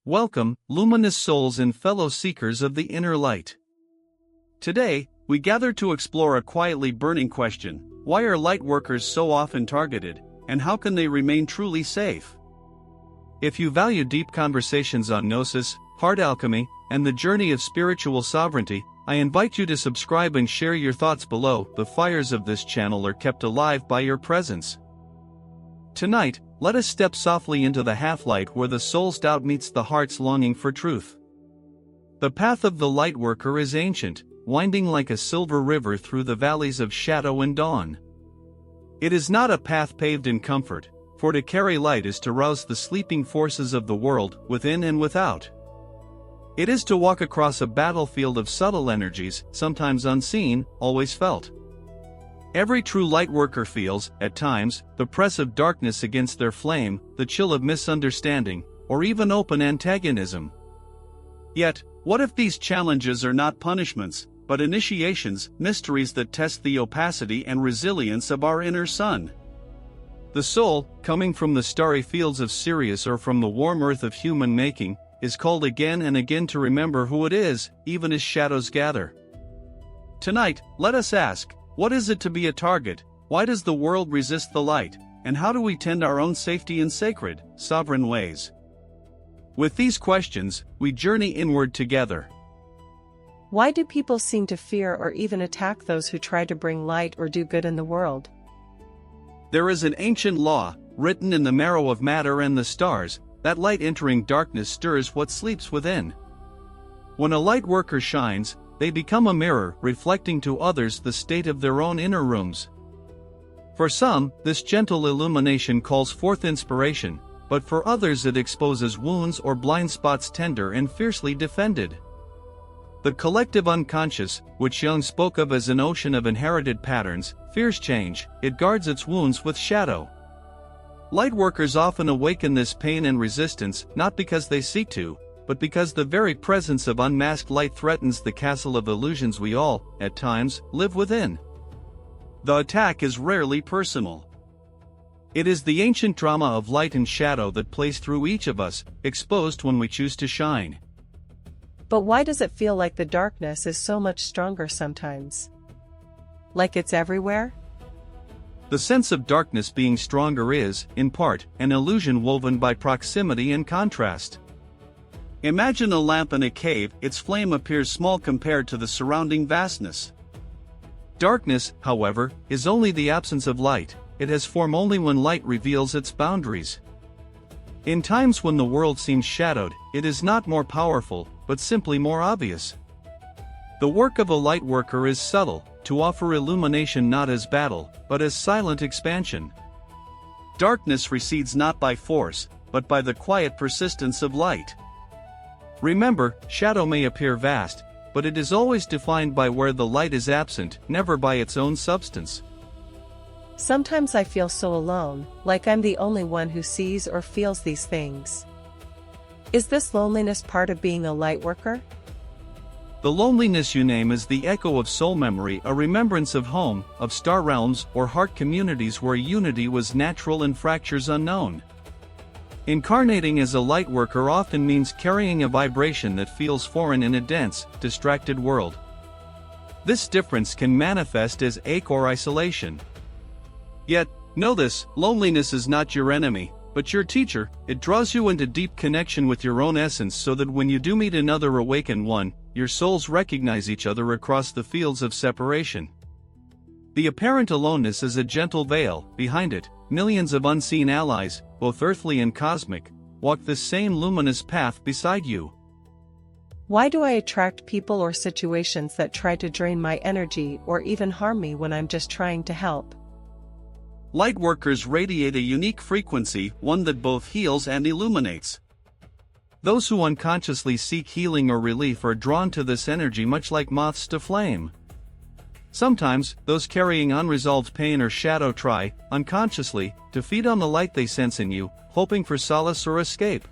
Welcome, luminous souls and fellow seekers of the inner light. Today, we gather to explore a quietly burning question: why are lightworkers so often targeted, and how can they remain truly safe? If you value deep conversations on gnosis, heart alchemy, and the journey of spiritual sovereignty, I invite you to subscribe and share your thoughts below. The fires of this channel are kept alive by your presence. Tonight, let us step softly into the half-light where the soul's doubt meets the heart's longing for truth. The path of the lightworker is ancient, winding like a silver river through the valleys of shadow and dawn. It is not a path paved in comfort, for to carry light is to rouse the sleeping forces of the world, within and without. It is to walk across a battlefield of subtle energies, sometimes unseen, always felt. Every true lightworker feels, at times, the press of darkness against their flame, the chill of misunderstanding, or even open antagonism. Yet, what if these challenges are not punishments, but initiations, mysteries that test the opacity and resilience of our inner sun? The soul, coming from the starry fields of Sirius or from the warm earth of human making, is called again and again to remember who it is, even as shadows gather. Tonight, let us ask, what is it to be a target? Why does the world resist the light? And how do we tend our own safety in sacred, sovereign ways? With these questions, we journey inward together. Why do people seem to fear or even attack those who try to bring light or do good in the world? There is an ancient law, written in the marrow of matter and the stars, that light entering darkness stirs what sleeps within. When a light worker shines, they become a mirror, reflecting to others the state of their own inner rooms. For some, this gentle illumination calls forth inspiration, but for others it exposes wounds or blind spots tender and fiercely defended. The collective unconscious, which Jung spoke of as an ocean of inherited patterns, fears change. It guards its wounds with shadow. Lightworkers often awaken this pain and resistance, not because they seek to, but because the very presence of unmasked light threatens the castle of illusions we all, at times, live within. The attack is rarely personal. It is the ancient drama of light and shadow that plays through each of us, exposed when we choose to shine. But why does it feel like the darkness is so much stronger sometimes? Like it's everywhere? The sense of darkness being stronger is, in part, an illusion woven by proximity and contrast. Imagine a lamp in a cave. Its flame appears small compared to the surrounding vastness. Darkness, however, is only the absence of light. It has form only when light reveals its boundaries. In times when the world seems shadowed, it is not more powerful, but simply more obvious. The work of a lightworker is subtle, to offer illumination not as battle, but as silent expansion. Darkness recedes not by force, but by the quiet persistence of light. Remember, shadow may appear vast, but it is always defined by where the light is absent, never by its own substance. Sometimes I feel so alone, like I'm the only one who sees or feels these things. Is this loneliness part of being a lightworker? The loneliness you name is the echo of soul memory, a remembrance of home, of star realms or heart communities where unity was natural and fractures unknown. Incarnating as a lightworker often means carrying a vibration that feels foreign in a dense, distracted world. This difference can manifest as ache or isolation. Yet, know this: loneliness is not your enemy, but your teacher. It draws you into deep connection with your own essence so that when you do meet another awakened one, your souls recognize each other across the fields of separation. The apparent aloneness is a gentle veil. Behind it, millions of unseen allies, both earthly and cosmic, walk this same luminous path beside you. Why do I attract people or situations that try to drain my energy or even harm me when I'm just trying to help? Lightworkers radiate a unique frequency, one that both heals and illuminates. Those who unconsciously seek healing or relief are drawn to this energy much like moths to flame. Sometimes, those carrying unresolved pain or shadow try, unconsciously, to feed on the light they sense in you, hoping for solace or escape.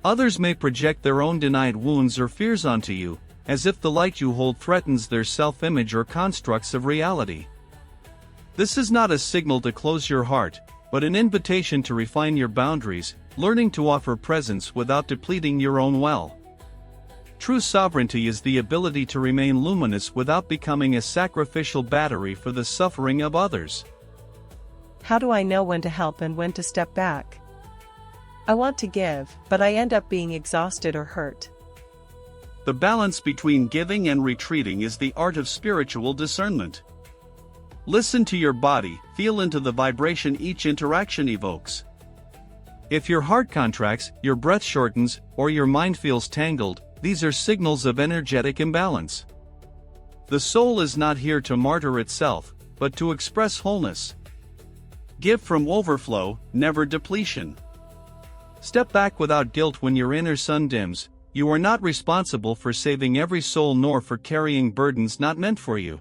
Others may project their own denied wounds or fears onto you, as if the light you hold threatens their self-image or constructs of reality. This is not a signal to close your heart, but an invitation to refine your boundaries, learning to offer presence without depleting your own well. True sovereignty is the ability to remain luminous without becoming a sacrificial battery for the suffering of others. How do I know when to help and when to step back? I want to give, but I end up being exhausted or hurt. The balance between giving and retreating is the art of spiritual discernment. Listen to your body, feel into the vibration each interaction evokes. If your heart contracts, your breath shortens, or your mind feels tangled, these are signals of energetic imbalance. The soul is not here to martyr itself, but to express wholeness. Give from overflow, never depletion. Step back without guilt when your inner sun dims. You are not responsible for saving every soul nor for carrying burdens not meant for you.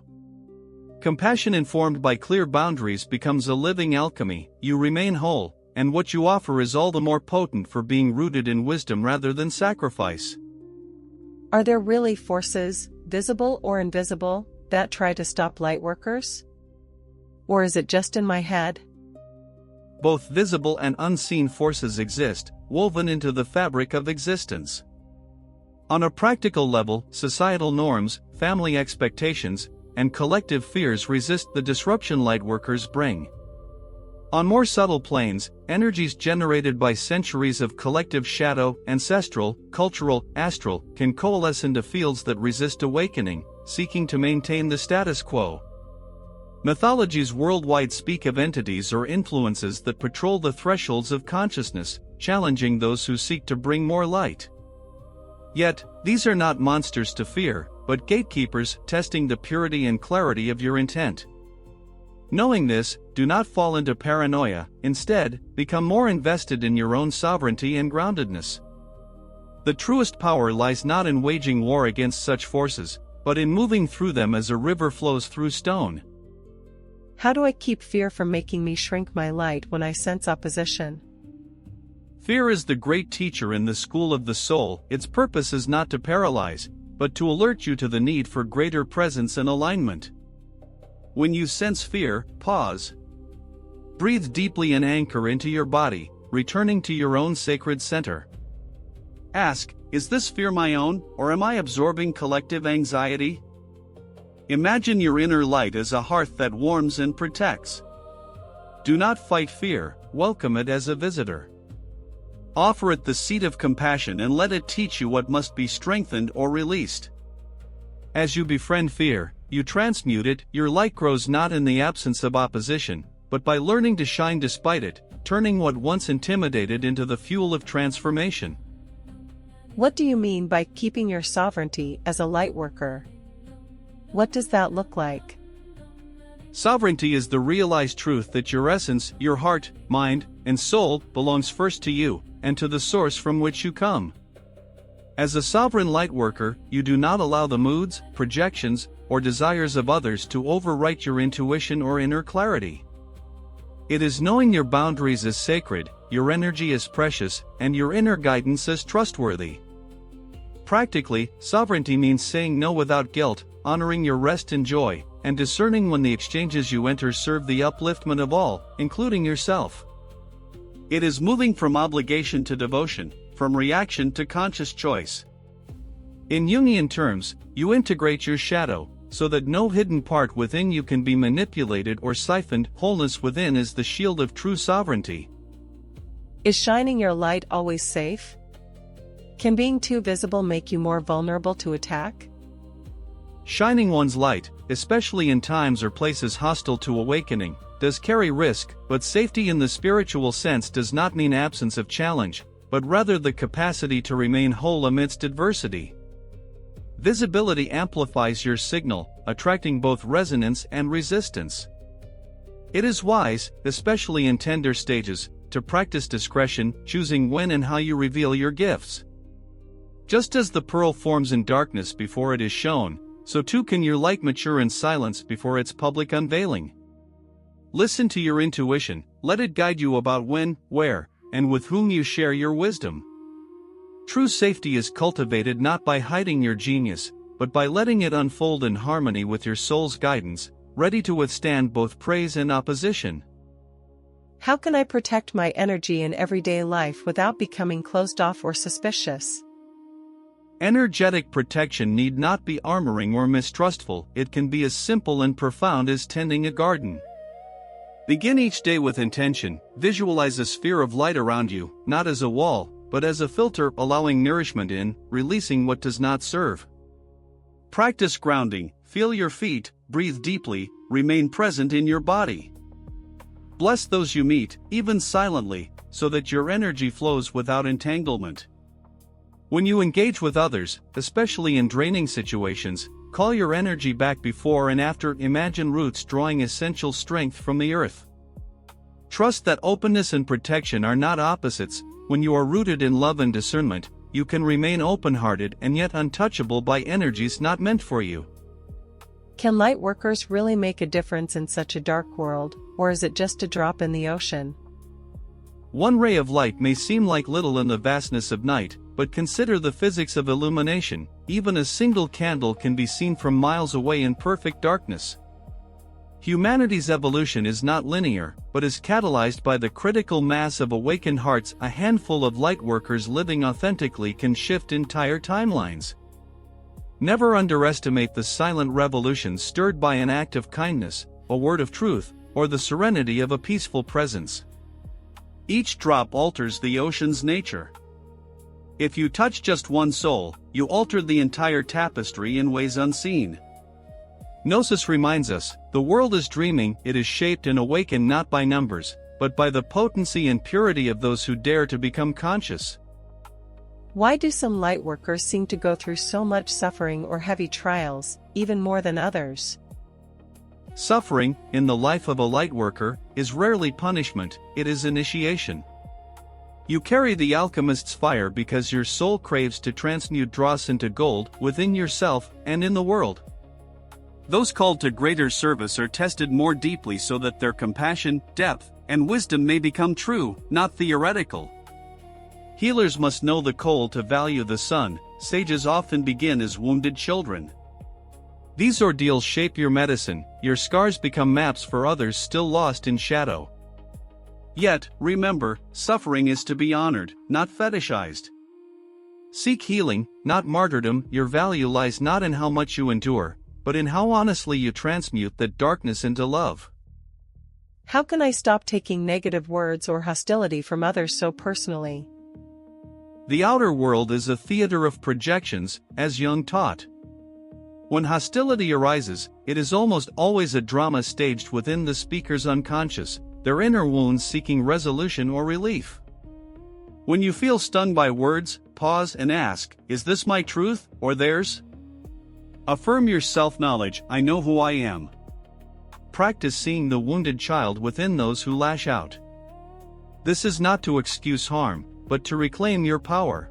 Compassion informed by clear boundaries becomes a living alchemy. You remain whole, and what you offer is all the more potent for being rooted in wisdom rather than sacrifice. Are there really forces, visible or invisible, that try to stop lightworkers? Or is it just in my head? Both visible and unseen forces exist, woven into the fabric of existence. On a practical level, societal norms, family expectations, and collective fears resist the disruption lightworkers bring. On more subtle planes, energies generated by centuries of collective shadow, ancestral, cultural, astral, can coalesce into fields that resist awakening, seeking to maintain the status quo. Mythologies worldwide speak of entities or influences that patrol the thresholds of consciousness, challenging those who seek to bring more light. Yet, these are not monsters to fear, but gatekeepers testing the purity and clarity of your intent. Knowing this, do not fall into paranoia, instead, become more invested in your own sovereignty and groundedness. The truest power lies not in waging war against such forces, but in moving through them as a river flows through stone. How do I keep fear from making me shrink my light when I sense opposition? Fear is the great teacher in the school of the soul. Its purpose is not to paralyze, but to alert you to the need for greater presence and alignment. When you sense fear, pause. Breathe deeply and anchor into your body, returning to your own sacred center. Ask, is this fear my own, or am I absorbing collective anxiety? Imagine your inner light as a hearth that warms and protects. Do not fight fear, welcome it as a visitor. Offer it the seed of compassion and let it teach you what must be strengthened or released. As you befriend fear, you transmute it. Your light grows not in the absence of opposition, but by learning to shine despite it, turning what once intimidated into the fuel of transformation. What do you mean by keeping your sovereignty as a lightworker? What does that look like? Sovereignty is the realized truth that your essence, your heart, mind, and soul belongs first to you, and to the source from which you come. As a sovereign lightworker, you do not allow the moods, projections, or desires of others to overwrite your intuition or inner clarity. It is knowing your boundaries as sacred, your energy as precious, and your inner guidance as trustworthy. Practically, sovereignty means saying no without guilt, honoring your rest and joy, and discerning when the exchanges you enter serve the upliftment of all, including yourself. It is moving from obligation to devotion, from reaction to conscious choice. In Jungian terms, you integrate your shadow, so that no hidden part within you can be manipulated or siphoned. Wholeness within is the shield of true sovereignty. Is shining your light always safe? Can being too visible make you more vulnerable to attack? Shining one's light, especially in times or places hostile to awakening, does carry risk, but safety in the spiritual sense does not mean absence of challenge, but rather the capacity to remain whole amidst adversity. Visibility amplifies your signal, attracting both resonance and resistance. It is wise, especially in tender stages, to practice discretion, choosing when and how you reveal your gifts. Just as the pearl forms in darkness before it is shown, so too can your light mature in silence before its public unveiling. Listen to your intuition, let it guide you about when, where, and with whom you share your wisdom. True safety is cultivated not by hiding your genius, but by letting it unfold in harmony with your soul's guidance, ready to withstand both praise and opposition. How can I protect my energy in everyday life without becoming closed off or suspicious? Energetic protection need not be armoring or mistrustful, it can be as simple and profound as tending a garden. Begin each day with intention, visualize a sphere of light around you, not as a wall, but as a filter allowing nourishment in, releasing what does not serve. Practice grounding, feel your feet, breathe deeply, remain present in your body. Bless those you meet, even silently, so that your energy flows without entanglement. When you engage with others, especially in draining situations, call your energy back before and after. Imagine roots drawing essential strength from the earth. Trust that openness and protection are not opposites. When you are rooted in love and discernment, you can remain open-hearted and yet untouchable by energies not meant for you. Can lightworkers really make a difference in such a dark world, or is it just a drop in the ocean? One ray of light may seem like little in the vastness of night, but consider the physics of illumination. Even a single candle can be seen from miles away in perfect darkness. Humanity's evolution is not linear, but is catalyzed by the critical mass of awakened hearts. A handful of lightworkers living authentically can shift entire timelines. Never underestimate the silent revolutions stirred by an act of kindness, a word of truth, or the serenity of a peaceful presence. Each drop alters the ocean's nature. If you touch just one soul, you alter the entire tapestry in ways unseen. Gnosis reminds us, the world is dreaming, it is shaped and awakened not by numbers, but by the potency and purity of those who dare to become conscious. Why do some lightworkers seem to go through so much suffering or heavy trials, even more than others? Suffering, in the life of a lightworker, is rarely punishment, it is initiation. You carry the alchemist's fire because your soul craves to transmute dross into gold within yourself and in the world. Those called to greater service are tested more deeply so that their compassion, depth, and wisdom may become true, not theoretical. Healers must know the cold to value the sun. Sages often begin as wounded children. These ordeals shape your medicine, your scars become maps for others still lost in shadow. Yet, remember, suffering is to be honored, not fetishized. Seek healing, not martyrdom. Your value lies not in how much you endure, but in how honestly you transmute that darkness into love. How can I stop taking negative words or hostility from others so personally? The outer world is a theater of projections, as Jung taught. When hostility arises, it is almost always a drama staged within the speaker's unconscious, their inner wounds seeking resolution or relief. When you feel stung by words, pause and ask, is this my truth, or theirs? Affirm your self-knowledge, I know who I am. Practice seeing the wounded child within those who lash out. This is not to excuse harm, but to reclaim your power.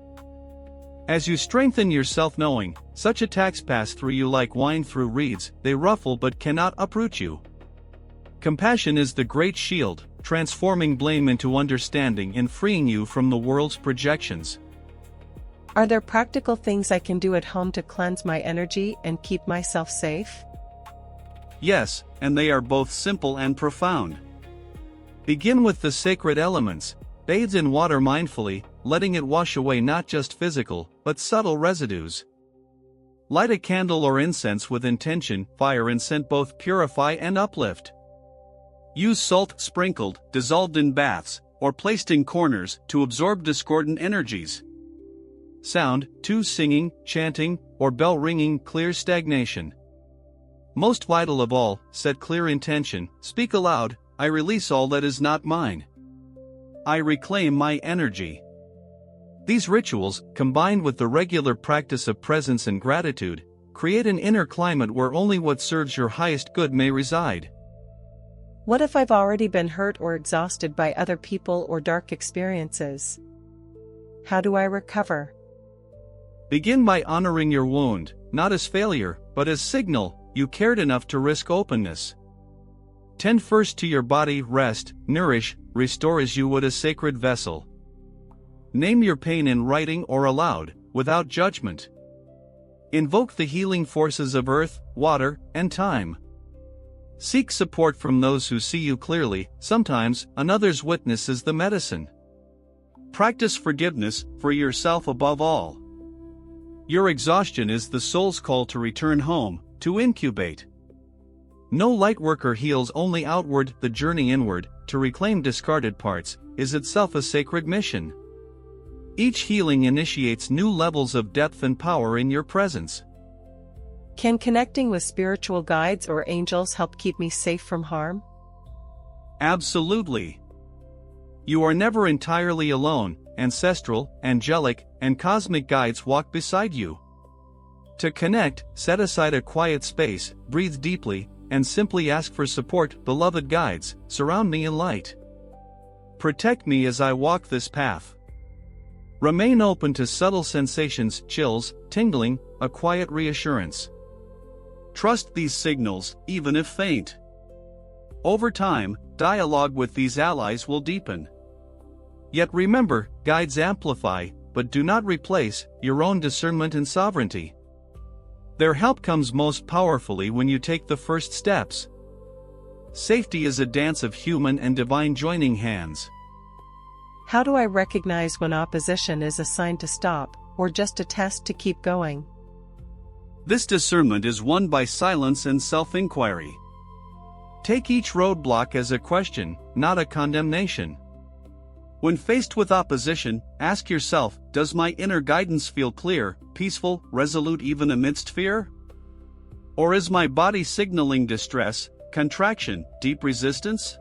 As you strengthen your self-knowing, such attacks pass through you like wine through reeds, they ruffle but cannot uproot you. Compassion is the great shield, transforming blame into understanding and freeing you from the world's projections. Are there practical things I can do at home to cleanse my energy and keep myself safe? Yes, and they are both simple and profound. Begin with the sacred elements. Bathe in water mindfully, letting it wash away not just physical, but subtle residues. Light a candle or incense with intention. Fire and scent both purify and uplift. Use salt sprinkled, dissolved in baths, or placed in corners to absorb discordant energies. Sound, too, singing, chanting, or bell ringing clears stagnation. Most vital of all, set clear intention. Speak aloud, I release all that is not mine. I reclaim my energy. These rituals, combined with the regular practice of presence and gratitude, create an inner climate where only what serves your highest good may reside. What if I've already been hurt or exhausted by other people or dark experiences? How do I recover? Begin by honoring your wound, not as failure, but as signal you cared enough to risk openness. Tend first to your body, rest, nourish, restore as you would a sacred vessel. Name your pain in writing or aloud, without judgment. Invoke the healing forces of earth, water, and time. Seek support from those who see you clearly. Sometimes, another's witness is the medicine. Practice forgiveness for yourself above all. Your exhaustion is the soul's call to return home, to incubate. No lightworker heals only outward. The journey inward, to reclaim discarded parts, is itself a sacred mission. Each healing initiates new levels of depth and power in your presence. Can connecting with spiritual guides or angels help keep me safe from harm? Absolutely. You are never entirely alone. Ancestral, angelic, and cosmic guides walk beside you. To connect, set aside a quiet space, breathe deeply, and simply ask for support. Beloved guides, surround me in light. Protect me as I walk this path. Remain open to subtle sensations, chills, tingling, a quiet reassurance. Trust these signals, even if faint. Over time, dialogue with these allies will deepen. Yet remember, guides amplify, but do not replace, your own discernment and sovereignty. Their help comes most powerfully when you take the first steps. Safety is a dance of human and divine joining hands. How do I recognize when opposition is a sign to stop, or just a test to keep going? This discernment is won by silence and self-inquiry. Take each roadblock as a question, not a condemnation. When faced with opposition, ask yourself, does my inner guidance feel clear, peaceful, resolute even amidst fear? Or is my body signaling distress, contraction, deep resistance?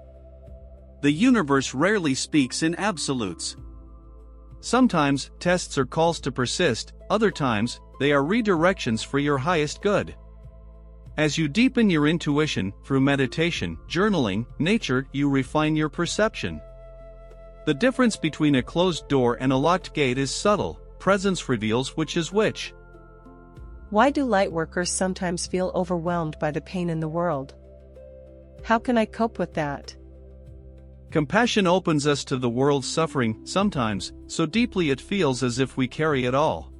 The universe rarely speaks in absolutes. Sometimes, tests are calls to persist, other times, they are redirections for your highest good. As you deepen your intuition, through meditation, journaling, nature, you refine your perception. The difference between a closed door and a locked gate is subtle. Presence reveals which is which. Why do lightworkers sometimes feel overwhelmed by the pain in the world? How can I cope with that? Compassion opens us to the world's suffering, sometimes, so deeply it feels as if we carry it all.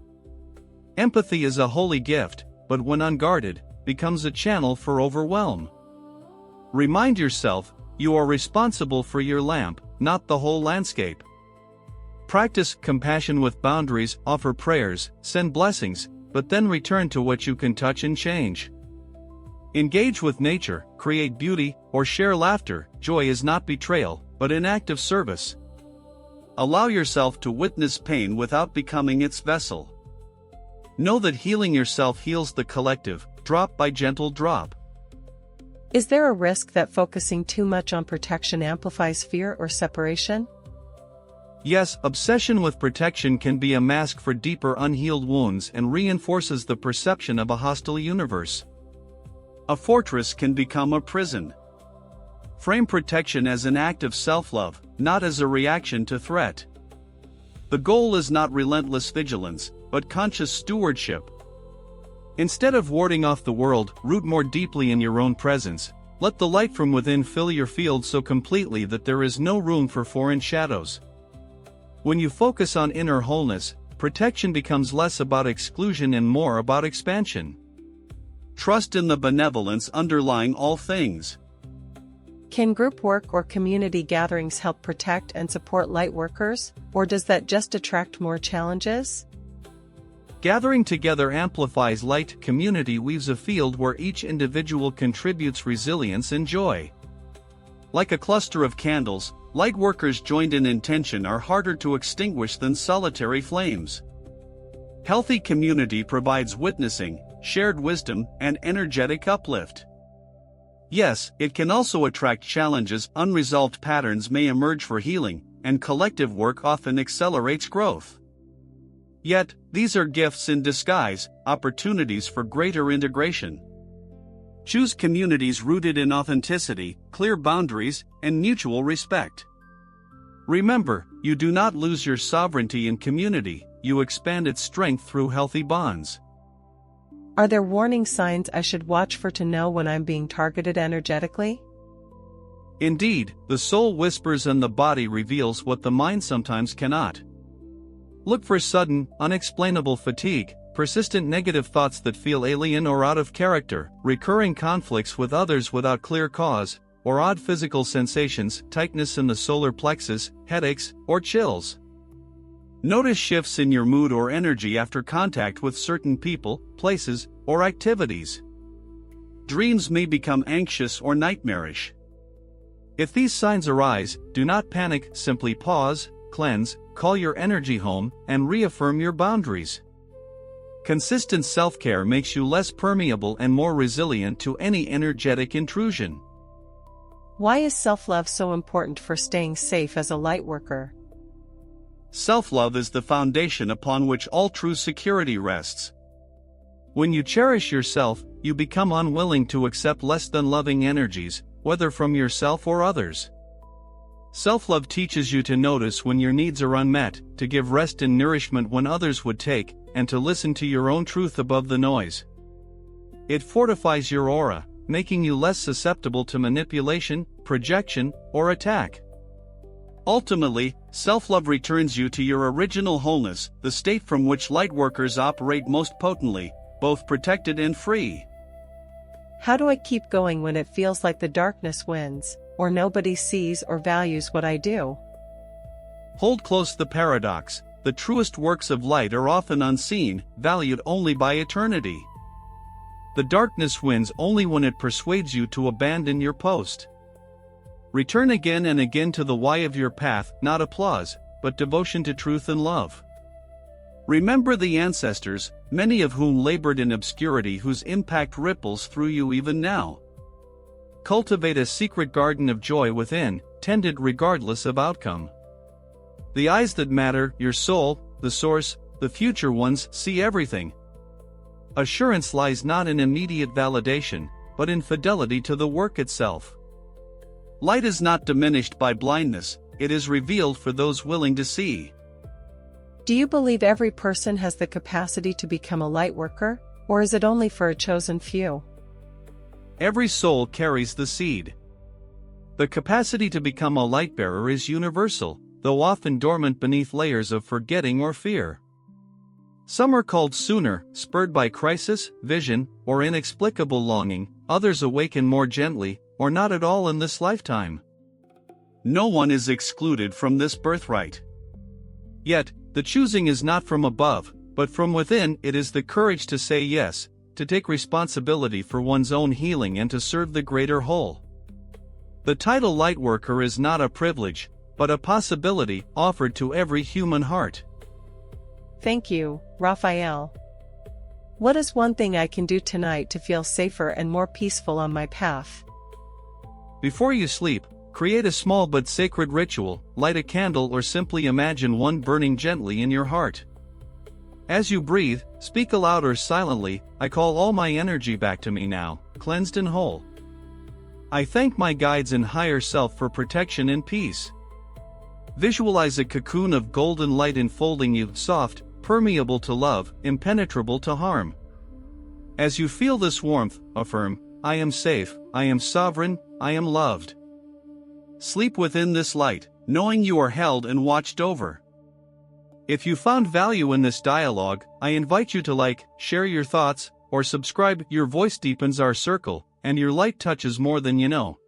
Empathy is a holy gift, but when unguarded, becomes a channel for overwhelm. Remind yourself, you are responsible for your lamp, not the whole landscape. Practice compassion with boundaries, offer prayers, send blessings, but then return to what you can touch and change. Engage with nature, create beauty, or share laughter. Joy is not betrayal, but an act of service. Allow yourself to witness pain without becoming its vessel. Know that healing yourself heals the collective, drop by gentle drop. Is there a risk that focusing too much on protection amplifies fear or separation? Yes, obsession with protection can be a mask for deeper unhealed wounds and reinforces the perception of a hostile universe. A fortress can become a prison. Frame protection as an act of self-love, not as a reaction to threat. The goal is not relentless vigilance, but conscious stewardship. Instead of warding off the world, root more deeply in your own presence. Let the light from within fill your field so completely that there is no room for foreign shadows. When you focus on inner wholeness, protection becomes less about exclusion and more about expansion. Trust in the benevolence underlying all things. Can group work or community gatherings help protect and support lightworkers, or does that just attract more challenges? Gathering together amplifies light. Community weaves a field where each individual contributes resilience and joy. Like a cluster of candles, lightworkers joined in intention are harder to extinguish than solitary flames. Healthy community provides witnessing, shared wisdom, and energetic uplift. Yes, it can also attract challenges. Unresolved patterns may emerge for healing, and collective work often accelerates growth. Yet, these are gifts in disguise, opportunities for greater integration. Choose communities rooted in authenticity, clear boundaries, and mutual respect. Remember, you do not lose your sovereignty in community, you expand its strength through healthy bonds. Are there warning signs I should watch for to know when I'm being targeted energetically? Indeed, the soul whispers and the body reveals what the mind sometimes cannot. Look for sudden, unexplainable fatigue, persistent negative thoughts that feel alien or out of character, recurring conflicts with others without clear cause, or odd physical sensations, tightness in the solar plexus, headaches, or chills. Notice shifts in your mood or energy after contact with certain people, places, or activities. Dreams may become anxious or nightmarish. If these signs arise, do not panic, simply pause, cleanse, call your energy home, and reaffirm your boundaries. Consistent self-care makes you less permeable and more resilient to any energetic intrusion. Why is self-love so important for staying safe as a lightworker? Self-love is the foundation upon which all true security rests. When you cherish yourself, you become unwilling to accept less than loving energies, whether from yourself or others. Self-love teaches you to notice when your needs are unmet, to give rest and nourishment when others would take, and to listen to your own truth above the noise. It fortifies your aura, making you less susceptible to manipulation, projection, or attack. Ultimately, self-love returns you to your original wholeness, the state from which lightworkers operate most potently, both protected and free. How do I keep going when it feels like the darkness wins, or nobody sees or values what I do? Hold close the paradox. The truest works of light are often unseen, valued only by eternity. The darkness wins only when it persuades you to abandon your post. Return again and again to the why of your path, not applause, but devotion to truth and love. Remember the ancestors, many of whom labored in obscurity, whose impact ripples through you even now. Cultivate a secret garden of joy within, tended regardless of outcome. The eyes that matter, your soul, the source, the future ones, see everything. Assurance lies not in immediate validation, but in fidelity to the work itself. Light is not diminished by blindness, it is revealed for those willing to see. Do you believe every person has the capacity to become a lightworker, or is it only for a chosen few? Every soul carries the seed. The capacity to become a light-bearer is universal, though often dormant beneath layers of forgetting or fear. Some are called sooner, spurred by crisis, vision, or inexplicable longing, others awaken more gently, or not at all in this lifetime. No one is excluded from this birthright. Yet, the choosing is not from above, but from within. It is the courage to say yes, to take responsibility for one's own healing and to serve the greater whole. The title lightworker is not a privilege, but a possibility offered to every human heart. Thank you, Rafael. What is one thing I can do tonight to feel safer and more peaceful on my path? Before you sleep, create a small but sacred ritual, light a candle or simply imagine one burning gently in your heart. As you breathe, speak aloud or silently, I call all my energy back to me now, cleansed and whole. I thank my guides and higher self for protection and peace. Visualize a cocoon of golden light enfolding you, soft, permeable to love, impenetrable to harm. As you feel this warmth, affirm, I am safe, I am sovereign, I am loved. Sleep within this light, knowing you are held and watched over. If you found value in this dialogue, I invite you to like, share your thoughts, or subscribe. Your voice deepens our circle, and your light touches more than you know.